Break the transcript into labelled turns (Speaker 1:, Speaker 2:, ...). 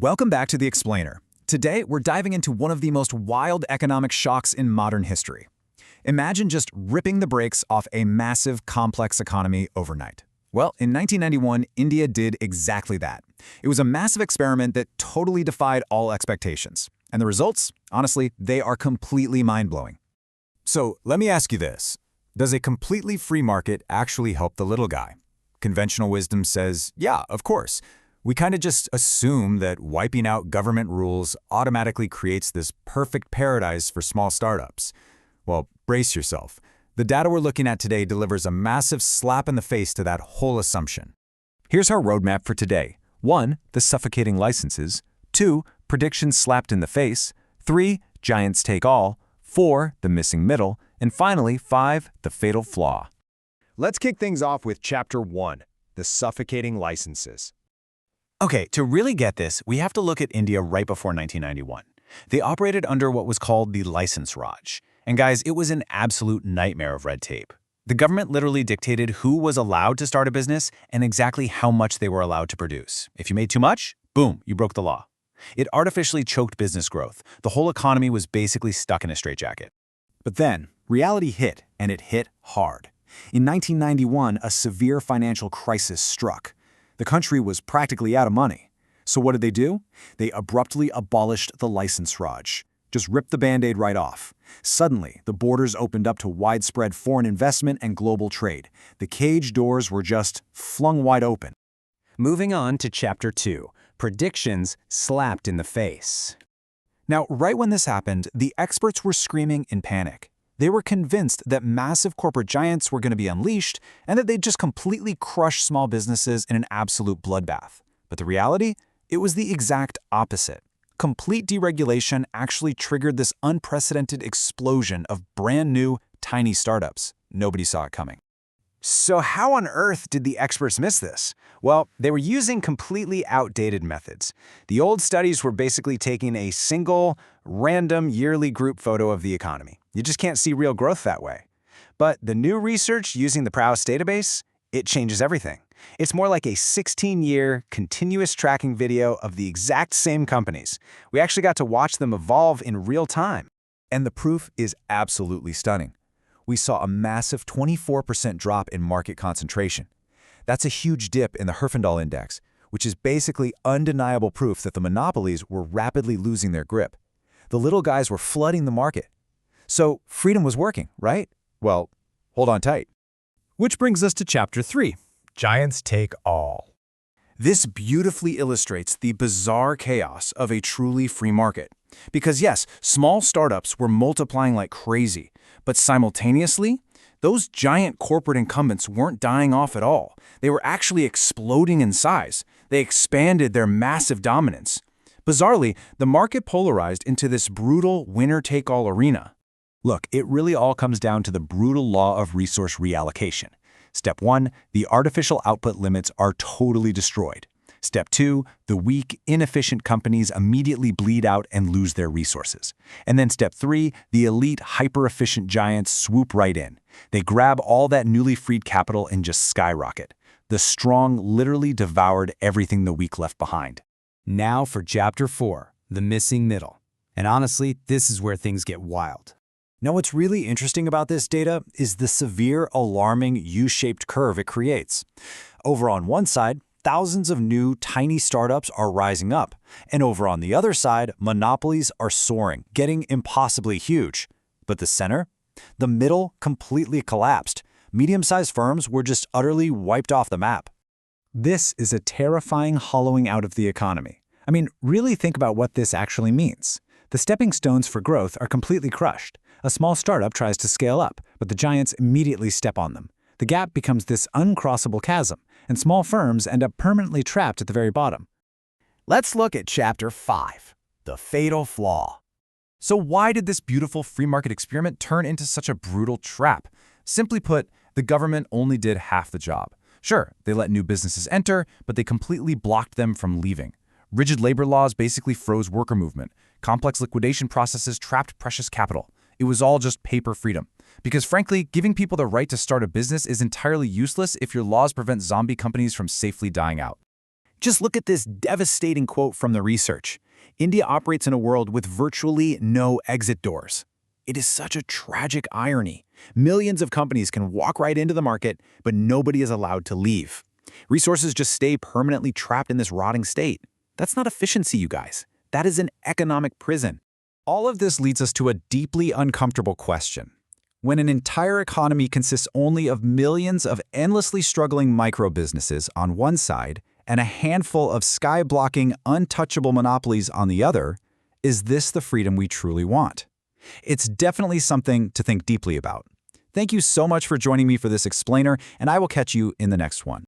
Speaker 1: Welcome back to The Explainer. Today, we're diving into one of the most wild economic shocks in modern history. Imagine just ripping the brakes off a massive, complex economy overnight. Well, in 1991, India did exactly that. It was a massive experiment that totally defied all expectations. And the results, honestly, they are completely mind-blowing. So, let me ask you this. Does a completely free market actually help the little guy? Conventional wisdom says, yeah, of course. We kind of just assume that wiping out government rules automatically creates this perfect paradise for small startups. Well, brace yourself. The data we're looking at today delivers a massive slap in the face to that whole assumption. Here's our roadmap for today. 1. The suffocating licenses. 2. Predictions slapped in the face. 3. Giants take all. 4. The missing middle. And finally, 5. The fatal flaw.
Speaker 2: Let's kick things off with Chapter 1, the suffocating licenses.
Speaker 1: Okay, to really get this, we have to look at India right before 1991. They operated under what was called the License Raj. And guys, it was an absolute nightmare of red tape. The government literally dictated who was allowed to start a business and exactly how much they were allowed to produce. If you made too much, boom, you broke the law. It artificially choked business growth. The whole economy was basically stuck in a straitjacket. But then, reality hit, and it hit hard. In 1991, a severe financial crisis struck. The country was practically out of money. So what did they do? They abruptly abolished the License Raj. Just ripped the Band-Aid right off. Suddenly, the borders opened up to widespread foreign investment and global trade. The cage doors were just flung wide open.
Speaker 3: Moving on to Chapter 2, predictions slapped in the face.
Speaker 1: Now, right when this happened, the experts were screaming in panic. They were convinced that massive corporate giants were going to be unleashed and that they'd just completely crush small businesses in an absolute bloodbath. But the reality? It was the exact opposite. Complete deregulation actually triggered this unprecedented explosion of brand new, tiny startups. Nobody saw it coming.
Speaker 3: So how on earth did the experts miss this? Well, they were using completely outdated methods. The old studies were basically taking a single, random yearly group photo of the economy. You just can't see real growth that way. But the new research using the Prowess database, it changes everything. It's more like a 16-year, continuous tracking video of the exact same companies. We actually got to watch them evolve in real time.
Speaker 1: And the proof is absolutely stunning. We saw a massive 24% drop in market concentration. That's a huge dip in the Herfindahl Index, which is basically undeniable proof that the monopolies were rapidly losing their grip. The little guys were flooding the market. So freedom was working, right? Well, hold on tight.
Speaker 4: Which brings us to Chapter 3, Giants Take All.
Speaker 1: This beautifully illustrates the bizarre chaos of a truly free market. Because yes, small startups were multiplying like crazy, but simultaneously, those giant corporate incumbents weren't dying off at all. They were actually exploding in size. They expanded their massive dominance. Bizarrely, the market polarized into this brutal winner-take-all arena. Look, it really all comes down to the brutal law of resource reallocation. Step 1, the artificial output limits are totally destroyed. Step 2, the weak, inefficient companies immediately bleed out and lose their resources. And then Step 3, the elite, hyper-efficient giants swoop right in. They grab all that newly freed capital and just skyrocket. The strong literally devoured everything the weak left behind.
Speaker 3: Now for Chapter 4, the missing middle. And honestly, this is where things get wild.
Speaker 1: Now, what's really interesting about this data is the severe, alarming U-shaped curve it creates. Over on one side, thousands of new, tiny startups are rising up. And over on the other side, monopolies are soaring, getting impossibly huge. But the center? The middle completely collapsed. Medium-sized firms were just utterly wiped off the map. This is a terrifying hollowing out of the economy. I mean, really think about what this actually means. The stepping stones for growth are completely crushed. A small startup tries to scale up, but the giants immediately step on them. The gap becomes this uncrossable chasm, and small firms end up permanently trapped at the very bottom.
Speaker 3: Let's look at Chapter 5, the fatal flaw.
Speaker 4: So why did this beautiful free market experiment turn into such a brutal trap? Simply put, the government only did half the job. Sure, they let new businesses enter, but they completely blocked them from leaving. Rigid labor laws basically froze worker movement. Complex liquidation processes trapped precious capital. It was all just paper freedom. Because frankly, giving people the right to start a business is entirely useless if your laws prevent zombie companies from safely dying out.
Speaker 1: Just look at this devastating quote from the research. India operates in a world with virtually no exit doors. It is such a tragic irony. Millions of companies can walk right into the market, but nobody is allowed to leave. Resources just stay permanently trapped in this rotting state. That's not efficiency, you guys. That is an economic prison. All of this leads us to a deeply uncomfortable question. When an entire economy consists only of millions of endlessly struggling micro-businesses on one side and a handful of sky-blocking, untouchable monopolies on the other, is this the freedom we truly want? It's definitely something to think deeply about. Thank you so much for joining me for this explainer, and I will catch you in the next one.